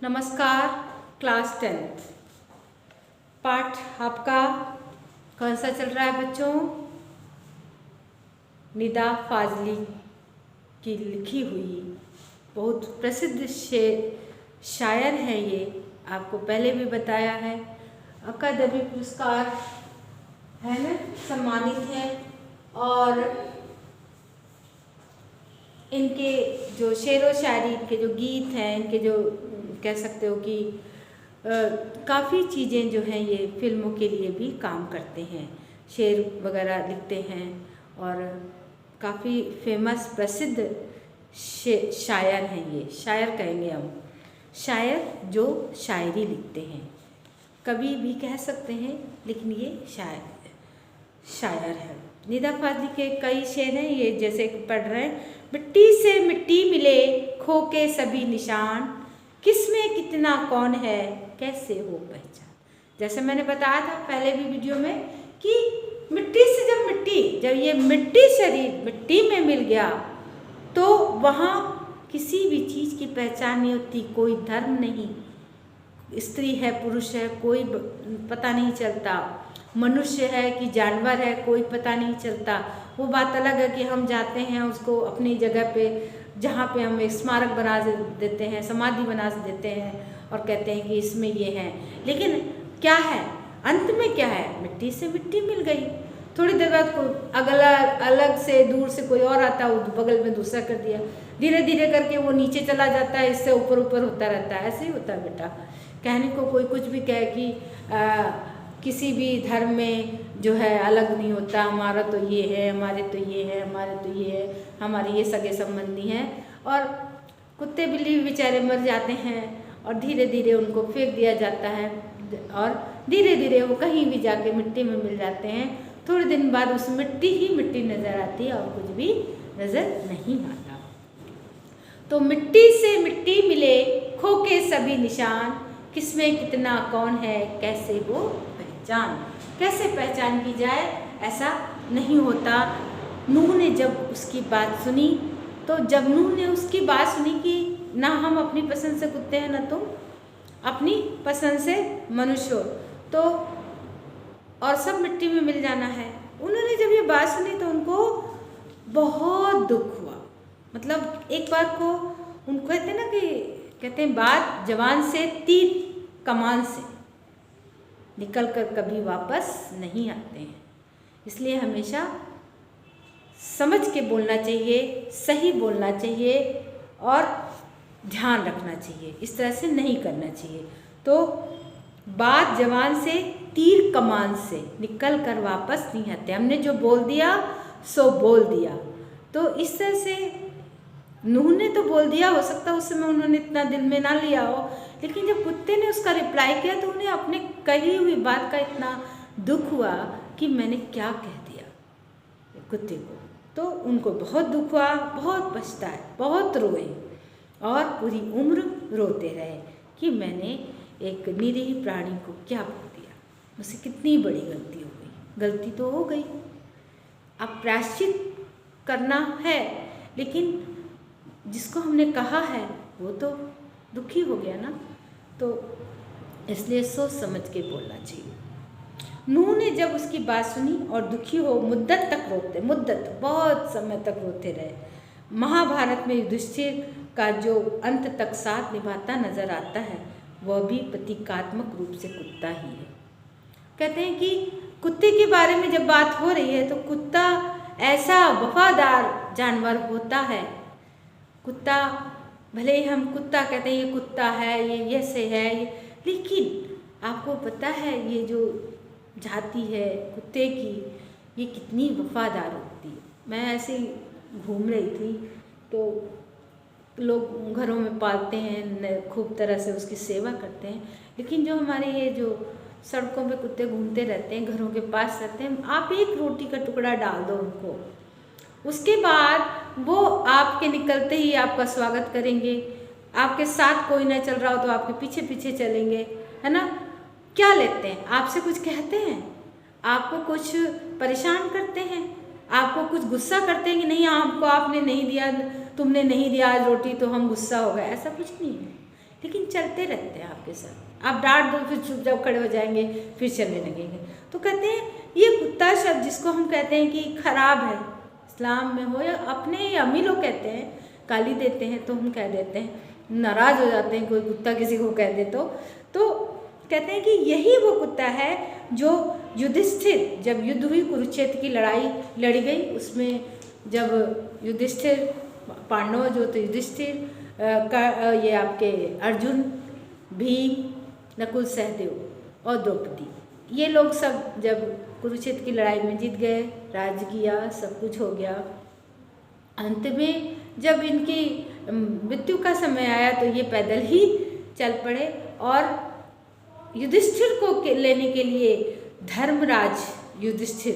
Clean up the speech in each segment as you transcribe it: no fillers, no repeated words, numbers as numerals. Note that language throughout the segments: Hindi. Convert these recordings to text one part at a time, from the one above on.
नमस्कार। क्लास 10th पाठ आपका कौन सा चल रहा है बच्चों? निदा फाजली की लिखी हुई बहुत प्रसिद्ध शायर हैं। ये आपको पहले भी बताया है, अकादमी पुरस्कार है ना, सम्मानित हैं। और इनके जो शेर व शायरी, इनके जो गीत हैं, इनके जो कह सकते हो कि काफ़ी चीज़ें जो हैं ये फिल्मों के लिए भी काम करते हैं, शेर वगैरह लिखते हैं और काफ़ी फेमस प्रसिद्ध शायर हैं। ये शायर कहेंगे हम, शायर जो शायरी लिखते हैं, कवि भी कह सकते हैं, लेकिन ये शायर है। निदा फाजली के कई शेर हैं, ये जैसे पढ़ रहे हैं। मिट्टी से मिट्टी मिले खो के सभी निशान, किसमें कितना कौन है कैसे हो पहचान। जैसे मैंने बताया था पहले भी वीडियो में कि मिट्टी से जब ये मिट्टी शरीर मिट्टी में मिल गया तो वहाँ किसी भी चीज़ की पहचान नहीं होती। कोई धर्म नहीं, स्त्री है पुरुष है कोई पता नहीं चलता, मनुष्य है कि जानवर है कोई पता नहीं चलता। वो बात अलग है कि हम जाते हैं उसको अपनी जगह पे, जहाँ पे हम एक स्मारक बना देते हैं, समाधि बना देते हैं और कहते हैं कि इसमें ये है, लेकिन क्या है अंत में? क्या है? मिट्टी से मिट्टी मिल गई। थोड़ी देर बाद कोई अलग से दूर से कोई और आता है, वो बगल में दूसरा कर दिया, धीरे धीरे करके वो नीचे चला जाता है, इससे ऊपर ऊपर होता रहता है। ऐसे ही होता है बेटा। कहने को कोई कुछ भी कहे कि किसी भी धर्म में जो है अलग नहीं होता, हमारा तो ये है, हमारे तो ये है, हमारे तो ये है, हमारे ये सगे संबंधी हैं। और कुत्ते बिल्ली बेचारे मर जाते हैं और धीरे धीरे उनको फेंक दिया जाता है और धीरे धीरे वो कहीं भी जाके मिट्टी में मिल जाते हैं। थोड़े दिन बाद उस मिट्टी ही मिट्टी नज़र आती है और कुछ भी नज़र नहीं आता। तो मिट्टी से मिट्टी मिले खो के सभी निशान, किसमें कितना कौन है कैसे वो पहचान। कैसे पहचान की जाए, ऐसा नहीं होता। नूह ने जब उसकी बात सुनी, तो जब नूह ने उसकी बात सुनी कि ना हम अपनी पसंद से कुत्ते हैं ना तुम अपनी पसंद से मनुष्य हो, तो और सब मिट्टी में मिल जाना है। उन्होंने जब ये बात सुनी तो उनको बहुत दुख हुआ। मतलब एक बार को उनको कहते हैं ना कि कहते हैं बात जवान से तीर कमान से निकल कर कभी वापस नहीं आते हैं। इसलिए हमेशा समझ के बोलना चाहिए, सही बोलना चाहिए और ध्यान रखना चाहिए। इस तरह से नहीं करना चाहिए। तो बात जवान से तीर कमान से निकल कर वापस नहीं आते। हमने जो बोल दिया सो बोल दिया। तो इस तरह से नूह ने तो बोल दिया, हो सकता है उस समय उन्होंने इतना दिल में ना लिया हो, लेकिन जब कुत्ते ने उसका रिप्लाई किया तो उन्हें अपने कही हुई बात का इतना दुख हुआ कि मैंने क्या कह दिया कुत्ते को। तो उनको बहुत दुख हुआ, बहुत पछताए, बहुत रोए और पूरी उम्र रोते रहे कि मैंने एक निरीह प्राणी को क्या बोल दिया, मुझसे कितनी बड़ी गलती हो गई। गलती तो हो गई, अब प्रायश्चित करना है, लेकिन जिसको हमने कहा है वो तो दुखी हो गया ना। तो इसलिए सोच समझ के बोलना चाहिए। नूह ने जब उसकी बात सुनी और दुखी हो मुद्दत बहुत समय तक रोते रहे। महाभारत में युधिष्ठिर का जो अंत तक साथ निभाता नजर आता है वह भी प्रतीकात्मक रूप से कुत्ता ही है। कहते हैं कि कुत्ते के बारे में जब बात हो रही है तो कुत्ता ऐसा वफादार जानवर होता है। कुत्ता भले ही हम कुत्ता कहते हैं ये कुत्ता है, ये ऐसे है, लेकिन आपको पता है ये जो जाति है कुत्ते की, ये कितनी वफादार होती है। मैं ऐसे ही घूम रही थी तो लोग घरों में पालते हैं, खूब तरह से उसकी सेवा करते हैं, लेकिन जो हमारे ये जो सड़कों पे कुत्ते घूमते रहते हैं, घरों के पास रहते हैं, आप एक रोटी का टुकड़ा डाल दो उनको, उसके बाद वो आपके निकलते ही आपका स्वागत करेंगे। आपके साथ कोई ना चल रहा हो तो आपके पीछे पीछे चलेंगे, है ना। क्या लेते हैं? आपसे कुछ कहते हैं, आपको कुछ परेशान करते हैं, आपको कुछ गुस्सा करते हैं कि नहीं आपको आपने नहीं दिया, तुमने नहीं दिया आज रोटी तो हम गुस्सा हो गए, ऐसा कुछ नहीं है। लेकिन चलते रहते हैं आपके साथ। आप डांट दो फिर चुपचाप खड़े हो जाएंगे, फिर चलने लगेंगे। तो कहते हैं ये कुत्ता शब्द जिसको हम कहते हैं कि खराब है, इस्लाम में हो या अपने अम्मी लोग कहते हैं, गाली देते हैं तो हम कह देते हैं, नाराज़ हो जाते हैं कोई कुत्ता किसी को कह दे तो कहते हैं कि यही वो कुत्ता है जो युधिष्ठिर, जब युद्ध हुई, कुरुक्षेत्र की लड़ाई लड़ी गई, उसमें जब युधिष्ठिर, पांडव जो थे युधिष्ठिर ये आपके अर्जुन, भीम, नकुल, सहदेव और द्रौपदी, ये लोग सब जब कुरुक्षेत्र की लड़ाई में जीत गए, राज किया, सब कुछ हो गया। अंत में जब इनकी मृत्यु का समय आया तो ये पैदल ही चल पड़े और युधिष्ठिर को लेने के लिए धर्मराज युधिष्ठिर,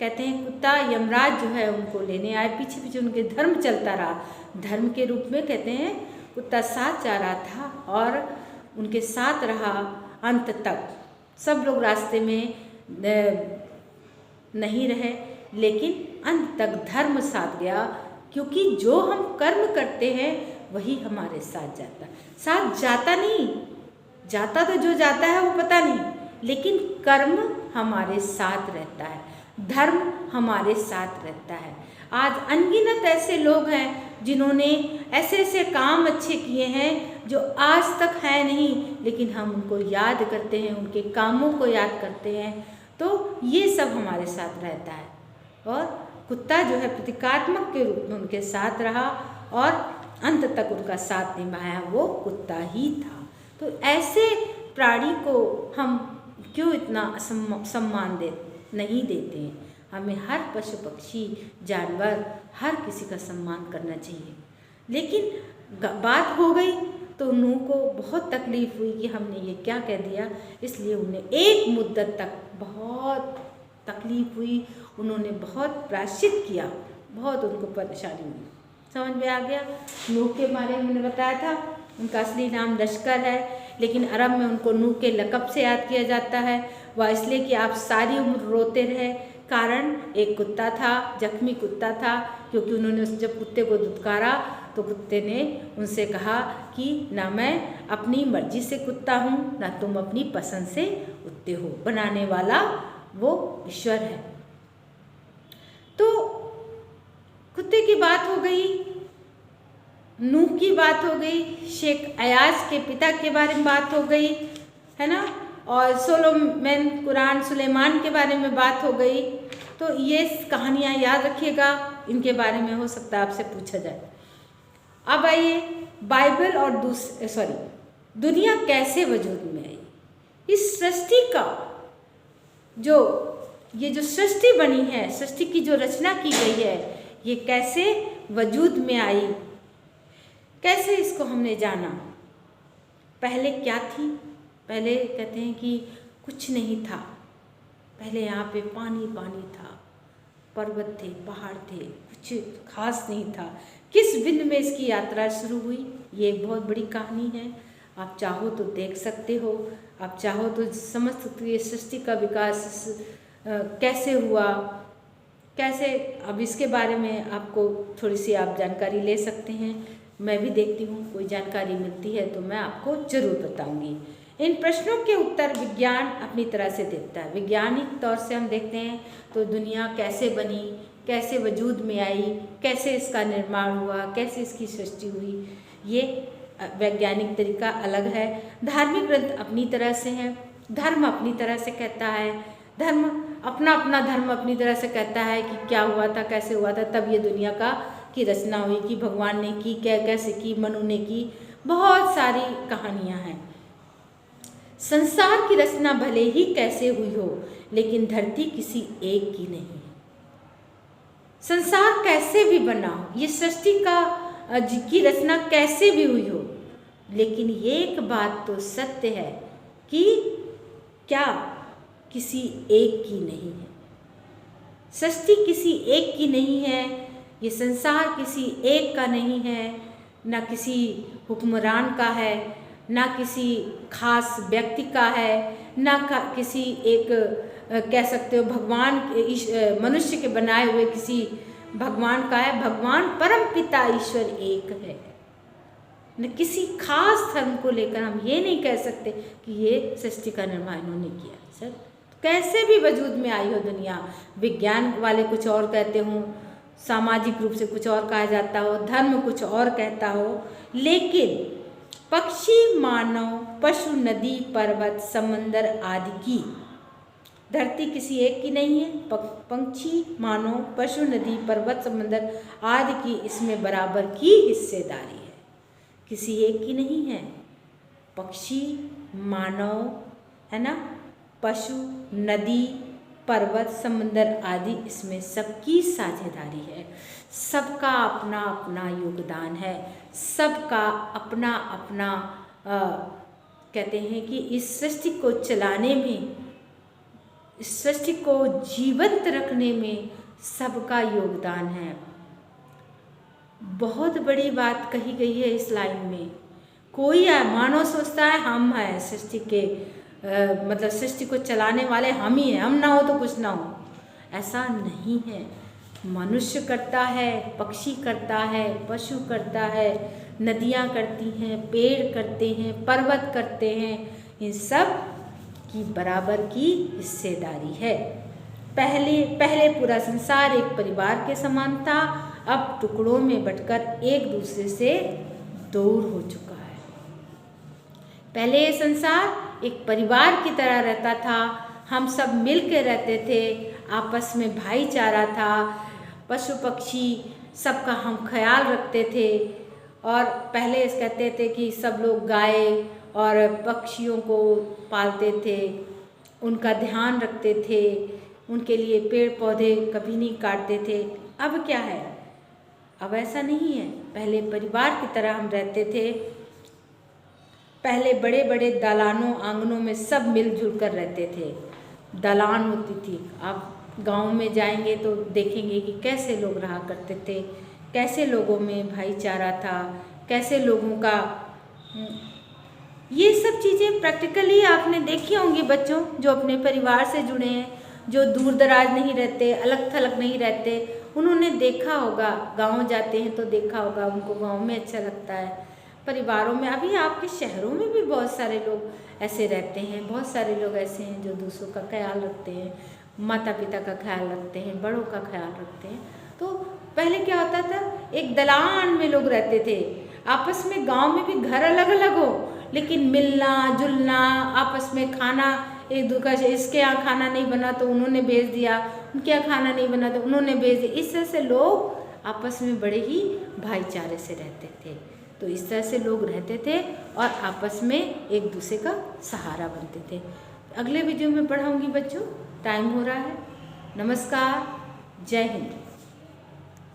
कहते हैं कुत्ता यमराज जो है उनको लेने आए, पीछे पीछे उनके धर्म चलता रहा। धर्म के रूप में कहते हैं कुत्ता साथ जा रहा था और उनके साथ रहा अंत तक। सब लोग रास्ते में नहीं रहे, लेकिन अंत तक धर्म साथ गया, क्योंकि जो हम कर्म करते हैं वही हमारे साथ जाता। साथ जाता नहीं, जाता तो जो जाता है वो पता नहीं, लेकिन कर्म हमारे साथ रहता है, धर्म हमारे साथ रहता है। आज अनगिनत ऐसे लोग हैं जिन्होंने ऐसे ऐसे काम अच्छे किए हैं जो आज तक है नहीं, लेकिन हम उनको याद करते हैं, उनके कामों को याद करते हैं। तो ये सब हमारे साथ रहता है और कुत्ता जो है प्रतीकात्मक के रूप में उनके साथ रहा और अंत तक उनका साथ निभाया, वो कुत्ता ही था। तो ऐसे प्राणी को हम क्यों इतना सम्मान नहीं देते हैं? हमें हर पशु पक्षी जानवर हर किसी का सम्मान करना चाहिए। लेकिन बात हो गई तो नूह को बहुत तकलीफ़ हुई कि हमने ये क्या कह दिया, इसलिए उन्हें एक मुद्दत तक बहुत तकलीफ़ हुई, उन्होंने बहुत प्रायश्चित किया, बहुत उनको परेशानी हुई। समझ में आ गया? नूह के बारे में मैंने बताया था, उनका असली नाम लश्कर है, लेकिन अरब में उनको नूह के लक़ब से याद किया जाता है। वह इसलिए कि आप सारी उम्र रोते रहे, कारण एक कुत्ता था, जख्मी कुत्ता था, क्योंकि उन्होंने जब कुत्ते को दुत्कारा तो कुत्ते ने उनसे कहा कि ना मैं अपनी मर्जी से कुत्ता हूँ, ना तुम अपनी पसंद से कुत्ते हो, बनाने वाला वो ईश्वर है। तो कुत्ते की बात हो गई, नूह की बात हो गई, शेख अयाज के पिता के बारे में बात हो गई, है ना, और सोलोमन कुरान सुलेमान के बारे में बात हो गई। तो ये कहानियाँ याद रखिएगा, इनके बारे में हो सकता है आपसे पूछा जाए। अब आइए बाइबल और दुनिया कैसे वजूद में आई। इस सृष्टि का ये जो सृष्टि बनी है, सृष्टि की जो रचना की गई है, ये कैसे वजूद में आई, कैसे इसको हमने जाना। पहले क्या थी? पहले कहते हैं कि कुछ नहीं था, पहले यहाँ पे पानी पानी था, पर्वत थे, पहाड़ थे, कुछ खास नहीं था। किस बिंदु में इसकी यात्रा शुरू हुई, ये बहुत बड़ी कहानी है। आप चाहो तो देख सकते हो, आप चाहो तो समझ सकते हो ये सृष्टि का विकास कैसे हुआ, कैसे। अब इसके बारे में आपको थोड़ी सी आप जानकारी ले सकते हैं, मैं भी देखती हूँ, कोई जानकारी मिलती है तो मैं आपको ज़रूर बताऊँगी। इन प्रश्नों के उत्तर विज्ञान अपनी तरह से देता है। वैज्ञानिक तौर से हम देखते हैं तो दुनिया कैसे बनी, कैसे वजूद में आई, कैसे इसका निर्माण हुआ, कैसे इसकी सृष्टि हुई, ये वैज्ञानिक तरीका अलग है। धार्मिक ग्रंथ अपनी तरह से हैं, धर्म अपनी तरह से कहता है, धर्म अपना धर्म अपनी तरह से कहता है कि क्या हुआ था, कैसे हुआ था, तब ये दुनिया की रचना हुई, कि भगवान ने की, कैसे की, मनु ने की, बहुत सारी कहानियाँ हैं। संसार की रचना भले ही कैसे हुई हो, लेकिन धरती किसी एक की नहीं है। संसार कैसे भी बना हो, ये सृष्टि की रचना कैसे भी हुई हो, लेकिन एक बात तो सत्य है कि क्या किसी एक की नहीं है। सृष्टि किसी एक की नहीं है, ये संसार किसी एक का नहीं है, ना किसी हुक्मरान का है, ना किसी खास व्यक्ति का है, ना किसी एक कह सकते हो भगवान मनुष्य के बनाए हुए किसी भगवान का है। भगवान परम पिता ईश्वर एक है। न किसी खास धर्म को लेकर हम ये नहीं कह सकते कि ये सृष्टि का निर्माण इन्होंने किया। सर कैसे भी वजूद में आई हो दुनिया, विज्ञान वाले कुछ और कहते हों, सामाजिक रूप से कुछ और कहा जाता हो, धर्म कुछ और कहता हो, लेकिन पक्षी, मानव, पशु, नदी, पर्वत, समंदर आदि की धरती किसी एक की नहीं है। पंछी, मानव, पशु, नदी, पर्वत, समंदर आदि की इसमें बराबर की हिस्सेदारी है, किसी एक की नहीं है। पक्षी, मानव, है ना, पशु, नदी, पर्वत, समंदर आदि इसमें सबकी साझेदारी है। सबका अपना अपना योगदान है, सबका अपना अपना कहते हैं कि इस सृष्टि को चलाने में, इस सृष्टि को जीवंत रखने में सबका योगदान है। बहुत बड़ी बात कही गई है इस लाइन में। कोई है, मानव सोचता है हम हैं सृष्टि के मतलब सृष्टि को चलाने वाले हम ही हैं, हम ना हो तो कुछ ना हो, ऐसा नहीं है। मनुष्य करता है, पक्षी करता है, पशु करता है, नदियाँ करती हैं, पेड़ करते हैं, पर्वत करते हैं, इन सब की बराबर की हिस्सेदारी है। पहले पूरा संसार एक परिवार के समान था, अब टुकड़ों में बंटकर एक दूसरे से दूर हो चुका है। पहले ये संसार एक परिवार की तरह रहता था, हम सब मिल के रहते थे, आपस में भाईचारा था, पशु पक्षी सबका हम ख्याल रखते थे। और पहले कहते थे कि सब लोग गाय और पक्षियों को पालते थे, उनका ध्यान रखते थे, उनके लिए पेड़ पौधे कभी नहीं काटते थे। अब क्या है? अब ऐसा नहीं है। पहले परिवार की तरह हम रहते थे। पहले बड़े बड़े दालानों आंगनों में सब मिलजुल कर रहते थे, दालान होती थी। अब गांव में जाएंगे तो देखेंगे कि कैसे लोग रहा करते थे, कैसे लोगों में भाईचारा था, कैसे लोगों का ये सब चीज़ें प्रैक्टिकली आपने देखी होंगी बच्चों, जो अपने परिवार से जुड़े हैं, जो दूर दराज नहीं रहते, अलग थलग नहीं रहते, उन्होंने देखा होगा। गांव जाते हैं तो देखा होगा, उनको गांव में अच्छा लगता है। परिवारों में, अभी आपके शहरों में भी बहुत सारे लोग ऐसे रहते हैं, बहुत सारे लोग ऐसे हैं जो दूसरों का ख्याल रखते हैं, माता पिता का ख्याल रखते हैं, बड़ों का ख्याल रखते हैं। तो पहले क्या होता था, एक दलान में लोग रहते थे, आपस में गांव में भी घर अलग अलग हो, लेकिन मिलना जुलना, आपस में खाना, एक दूसरे से इसके यहाँ खाना नहीं बना तो उन्होंने भेज दिया, उनके यहाँ खाना नहीं बना तो उन्होंने भेज दिया। इस तरह से लोग आपस में बड़े ही भाईचारे से रहते थे। तो इस तरह से लोग रहते थे और आपस में एक दूसरे का सहारा बनते थे। अगले वीडियो में पढ़ाऊँगी बच्चों, टाइम हो रहा है। नमस्कार, जय हिंद।